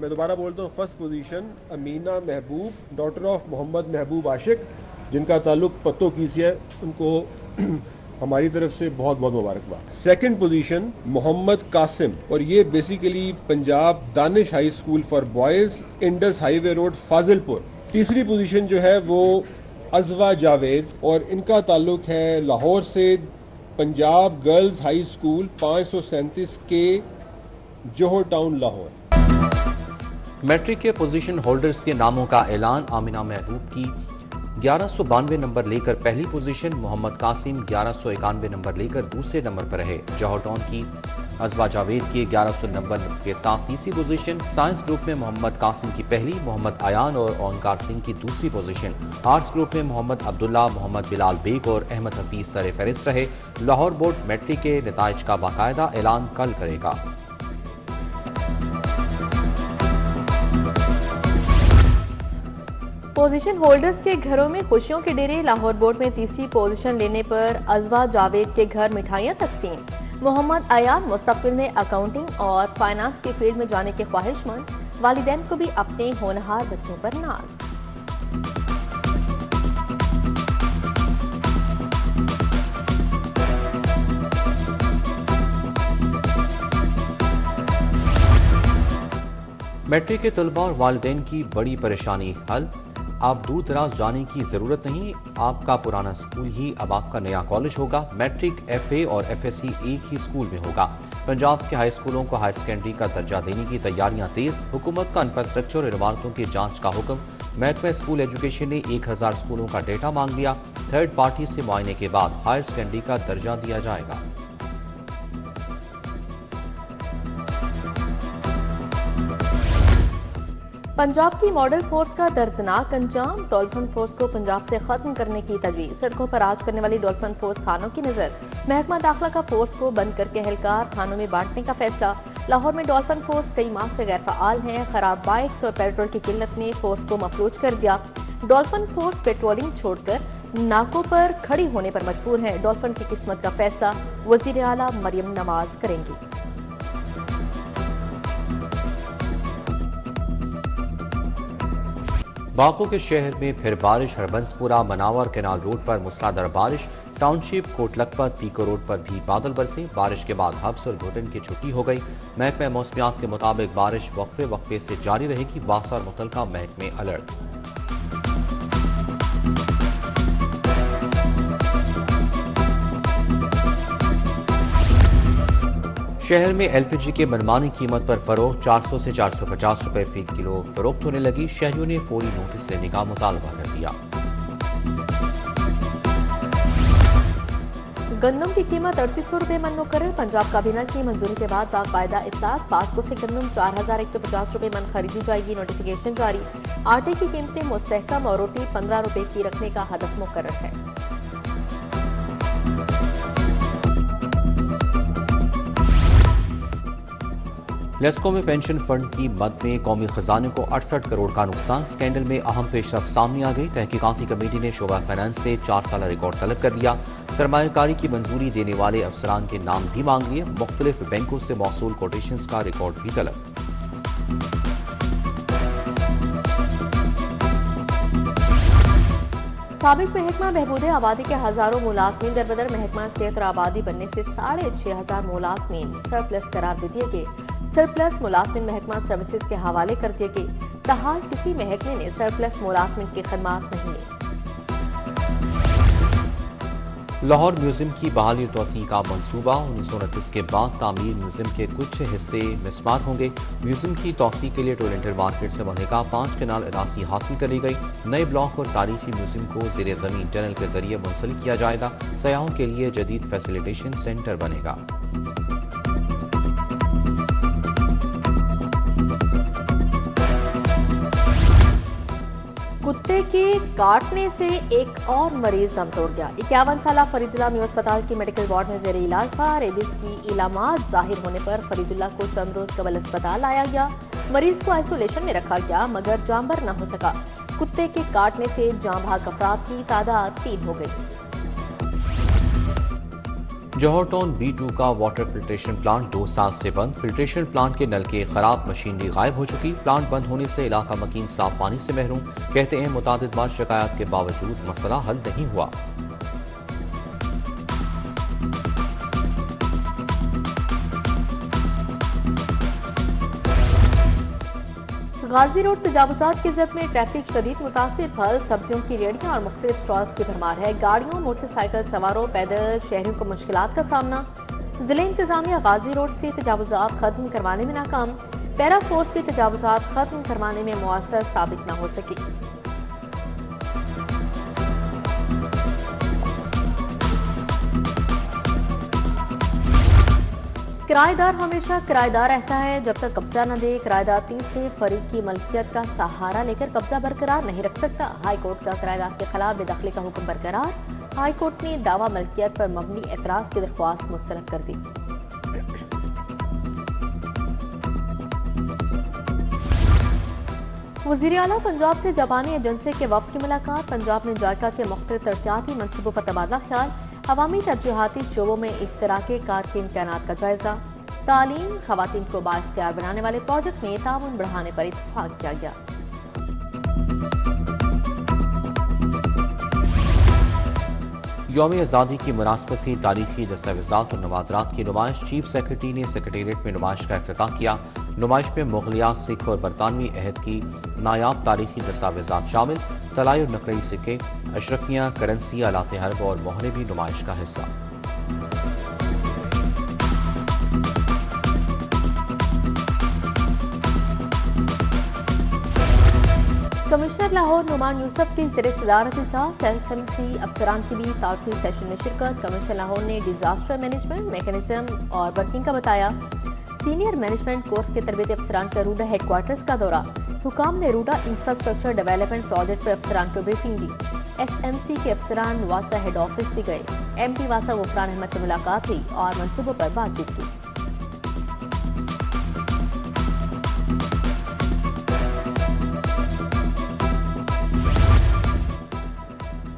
میں دوبارہ بولتا ہوں، فرسٹ پوزیشن امینہ محبوب، ڈاٹر آف محمد محبوب عاشق، جن کا تعلق پتوں کی سے ہے، ان کو ہماری طرف سے بہت بہت مبارکباد۔ سیکنڈ پوزیشن محمد قاسم، اور یہ basically Punjab Danish high school for boys, Indus high way road, فاضل پور۔ تیسری پوزیشن جو ہے وہ عزوہ جاوید، اور ان کا تعلق ہے لاہور سے، پنجاب گرلز ہائی اسکول 537 کے، جوہر ٹاؤن، لاہور۔ میٹرک کے پوزیشن ہولڈرز کے ناموں کا اعلان۔ آمنہ محبوب کی 1192 نمبر لے کر پہلی پوزیشن، محمد قاسم 1191 نمبر لے کر دوسرے نمبر پر رہے۔ جوہر ٹاؤن کی عزوہ جاوید کی 1100 نمبر کے ساتھ تیسری پوزیشن، سائنس گروپ میں محمد قاسم کی پہلی، محمد ایان اور اونکار سنگھ کی دوسری پوزیشن، آرٹس گروپ میں محمد عبداللہ، محمد بلال بیگ اور احمد حفیظ سر فہرست رہے۔ لاہور بورڈ میٹرک کے نتائج کا باقاعدہ اعلان کل کرے گا۔ پوزیشن ہولڈرز کے گھروں میں خوشیوں کے ڈیرے۔ لاہور بورڈ میں تیسری پوزیشن لینے پر عزوہ جاوید کے گھر مٹھائیاں تقسیم۔ محمد ایان مستقبل میں اکاؤنٹنگ اور فائنانس کے فیلڈ میں جانے کے خواہش مند، والدین کو بھی اپنے ہونہار بچوں پر ناز۔ میٹرک کے طلباء اور والدین کی بڑی پریشانی حل۔ آپ دور دراز جانے کی ضرورت نہیں، آپ کا پرانا اسکول ہی اب آپ کا نیا کالج ہوگا۔ میٹرک، ایف اے اور ایف ایس سی ایک ہی اسکول میں ہوگا۔ پنجاب کے ہائی اسکولوں کو ہائر سیکنڈری کا درجہ دینے کی تیاریاں تیز۔ حکومت کا انفراسٹرکچر اور عمارتوں کی جانچ کا حکم۔ محکمہ اسکول ایجوکیشن نے 1000 اسکولوں کا ڈیٹا مانگ لیا۔ تھرڈ پارٹی سے معائنے کے بعد ہائر سیکنڈری کا درجہ دیا جائے گا۔ پنجاب کی ماڈل فورس کا دردناک انجام، ڈولفن فورس کو پنجاب سے ختم کرنے کی تجویز۔ سڑکوں پر راج کرنے والی ڈولفن فورس تھانوں کی نظر، محکمہ داخلہ کا فورس کو بند کر کے اہلکار تھانوں میں بانٹنے کا فیصلہ۔ لاہور میں ڈولفن فورس کئی ماہ سے غیر فعال ہیں۔ خراب بائکس اور پیٹرول کی قلت نے فورس کو مفلوج کر دیا۔ ڈولفن فورس پیٹرولنگ چھوڑ کر ناکوں پر کھڑی ہونے پر مجبور ہے۔ ڈولفن کی قسمت کا فیصلہ وزیر اعلیٰ مریم نواز کریں گی۔ باغوں کے شہر میں پھر بارش۔ ہربنس پورہ مناور کینال روڈ پر موسلادھار بارش۔ ٹاؤن شپ، کوٹ لکھپت، پیکو روڈ پر بھی بادل برسے۔ بارش کے بعد حبس اور گھٹن کی چھٹی ہو گئی۔ محکمہ موسمیات کے مطابق بارش وقفے وقفے سے جاری رہے گی۔ واسا اور متعلقہ محکمے الرٹ۔ شہر میں ایل پی جی کے منمانی قیمت پر فروخت 400 سے 450 روپے فی کلو فروخت ہونے لگی۔ شہریوں نے فوری نوٹس لینے کا مطالبہ کر دیا۔ گندم کی قیمت 3800 روپے من مقرر۔ پنجاب کابینہ کی منظوری کے بعد باقاعدہ اطلاعات، پاسکو سے گندم 4150 روپے من خریدی جائے گی۔ نوٹیفیکیشن جاری۔ آٹے کی قیمتیں مستحکم اور روٹی 15 روپے کی رکھنے کا ہدف مقرر ہے۔ لیسکو میں پینشن فنڈ کی مد میں قومی خزانے کو 68 کروڑ کا نقصان۔ اسکینڈل میں اہم پیش رفت سامنے آ گئی۔ تحقیقاتی کمیٹی نے شعبہ فائنانس سے 4 سالہ ریکارڈ طلب کر لیا۔ سرمایہ کاری کی منظوری دینے والے افسران کے نام بھی مانگ لیے۔ مختلف بینکوں سے موصول کوٹیشنز کا ریکارڈ بھی طلب۔ سابق محکمہ بہبود آبادی کے ہزاروں ملازمین دربدر۔ محکمہ صحت اور آبادی بننے سے 6500 ملازمین سرپلس قرار دے دیے گئے۔ سرپلس ملازمین محکمہ سروسز کے حوالے کر دیے گئے۔ تاحال کسی محکمے نے سرپلس ملازمین کی خدمات نہیں لی۔ لاہور میوزیم کی بحالی و توسیع کا منصوبہ۔ 1929 کے بعد تعمیر میوزیم کے کچھ حصے مسمار ہوں گے۔ میوزیم کی توسیع کے لیے ٹورنٹر مارکیٹ سے ملحقہ 5 کنال اراضی حاصل کر لی گئی۔ نئے بلاک اور تاریخی میوزیم کو زیر زمین ٹنل کے ذریعے منسلک کیا جائے گا۔ سیاحوں کے لیے جدید فیسیلیٹیشن سینٹر بنے گا۔ کتے کے کاٹنے سے ایک اور مریض دم توڑ گیا۔ 51 سالہ فرید اللہ میو اسپتال کی میڈیکل وارڈ میں زیر علاج تھا۔ ریبیز کی علامات ظاہر ہونے پر فرید اللہ کو چند روز قبل اسپتال لایا گیا۔ مریض کو آئسولیشن میں رکھا گیا مگر جاں بحر نہ ہو سکا۔ کتے کے کاٹنے سے جاں بحق افراد کی تعداد 3 ہو گئی۔ جوہر ٹاؤن B2 کا واٹر فلٹریشن پلانٹ 2 سال سے بند، فلٹریشن پلانٹ کے نل کے خراب مشینری غائب ہو چکی، پلانٹ بند ہونے سے علاقہ مکین صاف پانی سے محروم، کہتے ہیں متعدد بار شکایات کے باوجود مسئلہ حل نہیں ہوا۔ غازی روڈ تجاوزات کی زد میں ٹریفک شدید متاثر، پھل سبزیوں کی ریڑھیاں اور مختلف سٹالز کی بھرمار ہے، گاڑیوں موٹر سائیکل سواروں پیدل شہریوں کو مشکلات کا سامنا۔ ضلع انتظامیہ غازی روڈ سے تجاوزات ختم کروانے میں ناکام، پیرا فورس کی تجاوزات ختم کروانے میں مؤثر ثابت نہ ہو سکی۔ کرایہ دار ہمیشہ کرایہ دار رہتا ہے جب تک قبضہ نہ دے، کرایہ دار تیسرے فریق کی ملکیت کا سہارا لے کر قبضہ برقرار نہیں رکھ سکتا۔ ہائی کورٹ کا کرایہ دار کے خلاف بے دخلی کا حکم برقرار، ہائی کورٹ نے دعوی ملکیت پر مبنی اعتراض کی درخواست مسترد کر دی۔ وزیر اعلیٰ پنجاب سے جاپانی ایجنسی کے وفد کی ملاقات، پنجاب میں جائکا کے مختلف ترقیاتی منصوبوں پر تبادلہ خیال، عوامی ترجیحاتی شعبوں میں اشتراک کار کے امکانات کا جائزہ، تعلیم، خواتین کو بااختیار بنانے والے پروجیکٹ میں تعاون بڑھانے پر اتفاق کیا گیا۔ یوم آزادی کی مناسبت سے تاریخی دستاویزات اور نوادرات کی نمائش، چیف سیکرٹری نے سیکریٹریٹ میں نمائش کا افتتاح کیا۔ نمائش میں مغلیات، سکھ اور برطانوی عہد کی نایاب تاریخی دستاویزات شامل، طلائی اور نقرئی سکے، اشرفیاں، کرنسی، آلات حرب اور مہریں بھی نمائش کا حصہ۔ کمشنر لاہور نعمان یوسف کی زیر صدارت اجلاس، SMC افسران کی بھی تعارفی سیشن میں شرکت۔ کمشنر لاہور نے ڈیزاسٹر مینجمنٹ میکینزم اور ورکنگ کا بتایا۔ سینئر مینجمنٹ کورس کے تربیتی افسران کا روڈا ہیڈ کوارٹرز کا دورہ، حکام نے روڈا انفراسٹرکچر ڈیولپمنٹ پروجیکٹ پر افسران کو بریفنگ دی۔ SMC کے افسران واسا ہیڈ آفس بھی گئے، MD واسا غفران احمد سے ملاقات ہوئی اور منصوبوں پر بات چیت کی۔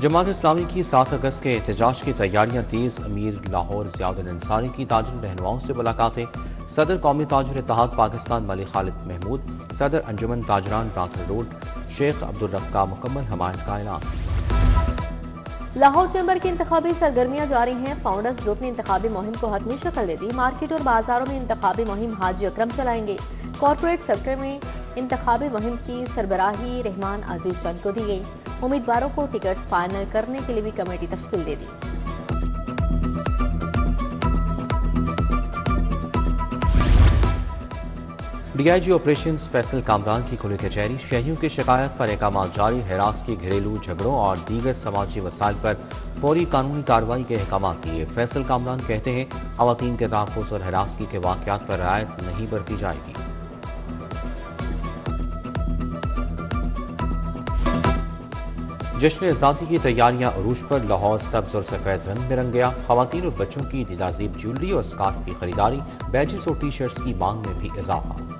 جماعت اسلامی کی 7 اگست کے احتجاج کی تیاریاں تیز، امیر لاہور ضیاء الدین انصاری کی تاجر رہنماؤں سے ملاقاتیں، صدر قومی تاجر اتحاد پاکستان ملک خالد محمود، صدر انجمن تاجران برانتھل روڈ شیخ عبدالرب کا مکمل حمایت کا اعلان۔ لاہور چیمبر کی انتخابی سرگرمیاں جاری ہیں، فاؤنڈرز گروپ نے انتخابی مہم کو حتمی شکل دے دی، مارکیٹ اور بازاروں میں انتخابی مہم حاجی اکرم چلائیں گے۔ کارپوریٹ سیکٹر میں انتخابی مہم کی سربراہی رحمان عزیز چند کو دی گئی، امیدواروں کو ٹکٹس فائنل کرنے کے لیے بھی کمیٹی تشکیل دے دی۔ DIG آپریشنز فیصل کامران کی کھلی کچہری، شہریوں کی شکایت پر احکامات جاری، ہراس کی گھریلو جھگڑوں اور دیگر سماجی وسائل پر فوری قانونی کارروائی کے احکامات دیے۔ فیصل کامران کہتے ہیں خواتین کے تحفظ اور ہراسگی کے واقعات پر رعایت نہیں برتی جائے گی۔ جشن آزادی کی تیاریاں عروج پر، لاہور سبز اور سفید رنگ میں رنگ گیا، خواتین اور بچوں کی دیدازیب جیولری اور اسکارف کی خریداری، بیجز اور ٹی شرٹس کی مانگ میں بھی اضافہ۔